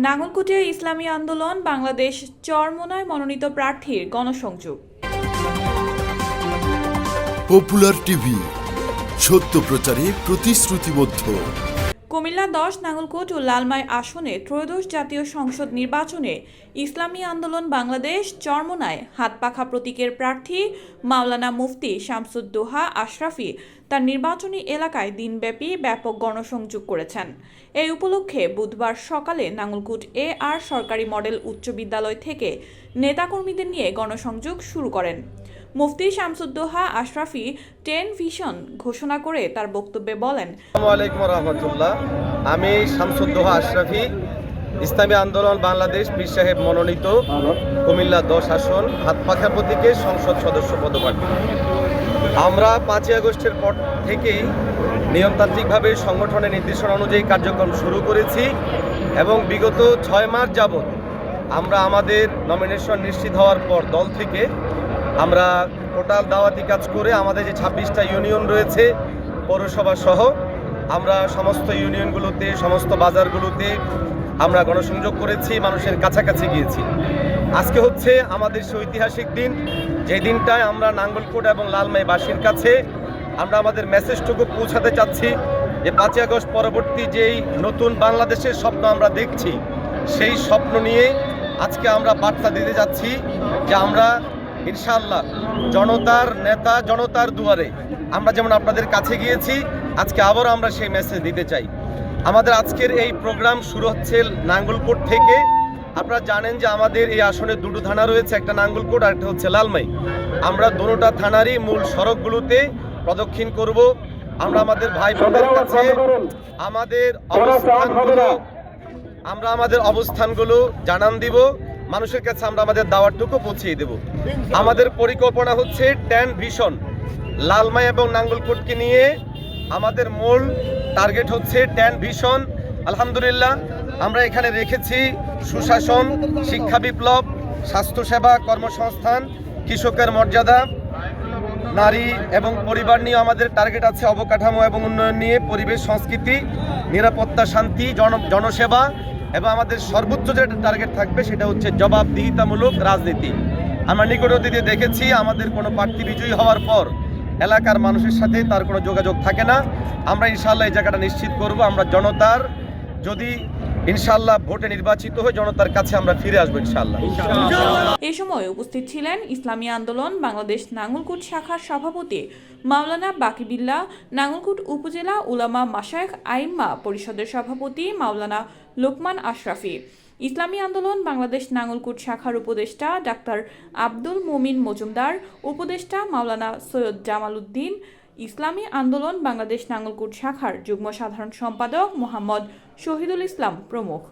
নাঙ্গলকোটে ইসলামী আন্দোলন বাংলাদেশ চরমোনাই মনোনীত প্রার্থীর গণসংযোগ। পপুলার টিভি, সত্য প্রচারে প্রতিশ্রুতিবদ্ধ। কুমিল্লা 10 নাঙ্গলকোট ও লালমাই আসনে ত্রয়োদশ জাতীয় সংসদ নির্বাচনে ইসলামী আন্দোলন বাংলাদেশ চরমোনাই হাতপাখা প্রতীকের প্রার্থী মাওলানা মুফতি শামসুদ্দোহা আশরাফি তার নির্বাচনী এলাকায় দিনব্যাপী ব্যাপক গণসংযোগ করেছেন। এই উপলক্ষে বুধবার সকালে নাঙ্গলকোট আর সরকারি মডেল উচ্চ বিদ্যালয় থেকে নেতাকর্মীদের নিয়ে গণসংযোগ শুরু করেন। মুফতি শামসুদ্দোহা আশরাফি 10 ভিশন ঘোষণা করে তার বক্তব্যে বলেন, আসসালামু আলাইকুম রাহমাতুল্লাহ। আমি শামসুদ্দোহা আশরাফি, ইসলামী আন্দোলন বাংলাদেশ পীর সাহেব মনোনীত কুমিল্লা 10 আসন হাতপাখা প্রতীকে সংসদ সদস্য পদপ্রার্থী। আমরা 5ই আগস্টের পর থেকেই নিয়মতান্ত্রিকভাবে সংগঠনের নির্দেশনা অনুযায়ী কার্যক্রম শুরু করেছি এবং বিগত 6 মাস যাবৎ আমরা আমাদের নমিনেশন নিশ্চিত হওয়ার পর দল থেকে আমরা টোটাল দাওয়াতি কাজ করে আমাদের যে 26টা ইউনিয়ন রয়েছে পৌরসভা সহ আমরা সমস্ত ইউনিয়নগুলোতে সমস্ত বাজারগুলোতে আমরা গণসংযোগ করেছি, মানুষের কাছাকাছি গিয়েছি। আজকে হচ্ছে আমাদের সেই ঐতিহাসিক দিন, যে দিনটায় আমরা নাঙ্গলকোট এবং লালমাইবাসীর কাছে আমরা আমাদের মেসেজটুকু পৌঁছাতে চাচ্ছি যে 5ই আগস্ট পরবর্তী যেই নতুন বাংলাদেশের স্বপ্ন আমরা দেখছি, সেই স্বপ্ন নিয়ে আজকে আমরা বার্তা দিতে যাচ্ছি যে আমরা ইনশাআল্লাহ জনতার নেতা, জনতার দুয়ারে আমরা যেমন আপনাদের কাছে গিয়েছি, আজকে আবারও আমরা সেই মেসেজ দিতে চাই। আমাদের আজকের এই প্রোগ্রাম শুরু হচ্ছে নাঙ্গলকোট থেকে। আপনারা জানেন যে আমাদের এই আসনে দুটো থানা রয়েছে, একটা নাঙ্গলকোট আর একটা হচ্ছে লালমাই। আমরা দুটোটা থানারই মূল সড়কগুলোতে প্রদক্ষিণ করব। আমরা আমাদের ভাই বোনদের কাছে আমাদের অবস্থানগুলো জানান দিব, মানুষের কাছে আমরা আমাদের দাওয়াতটুকু পৌঁছিয়ে দেব। আমাদের পরিকল্পনা হচ্ছে 10 ভিশন লালমাই এবং নাঙ্গলকোটকে নিয়ে আমাদের মূল টার্গেট হচ্ছে 10 ভিশন। আলহামদুলিল্লাহ আমরা এখানে রেখেছি সুশাসন, শিক্ষা বিপ্লব, স্বাস্থ্যসেবা, কর্মসংস্থান, কৃষকের মর্যাদা, নারী এবং পরিবার নিয়ে আমাদের টার্গেট আছে, অবকাঠামো এবং উন্নয়ন নিয়ে, পরিবেশ, সংস্কৃতি, নিরাপত্তা, শান্তি, জনসেবা এবং আমাদের সর্বোচ্চ যেটা টার্গেট থাকবে সেটা হচ্ছে জবাবদিহিতামূলক রাজনীতি। আমরা নিকট অতীতে দেখেছি আমাদের কোনো প্রার্থী বিজয়ী হওয়ার পর এলাকার মানুষের সাথে তার কোনো যোগাযোগ থাকে না। আমরা ইনশাআল্লাহ এই জায়গাটা নিশ্চিত করব, আমরা জনতার যদি ইনশাআল্লাহ ভোটে নির্বাচিত হয়ে জনতার কাছে আমরা ফিরে আসবো ইনশাআল্লাহ। এই সময় উপস্থিত ছিলেন ইসলামী আন্দোলন বাংলাদেশ নাঙ্গলকোট শাখার সভাপতি মাওলানা বাকিবিল্লাহ, নাঙ্গলকোট উপজেলা উলামা মাশায়েখ আইম্মা পরিষদের সভাপতি মাওলানা লোকমান আশরাফি, ইসলামী আন্দোলন বাংলাদেশ নাঙ্গলকোট শাখার উপদেষ্টা ডাক্তার আব্দুল মুমিন মজুমদার, উপদেষ্টা মাওলানা সৈয়দ জামাল উদ্দিন, ইসলামী আন্দোলন বাংলাদেশ নাঙ্গলকোট শাখার যুগ্ম সাধারণ সম্পাদক মোহাম্মদ শহীদুল ইসলাম প্রমুখ।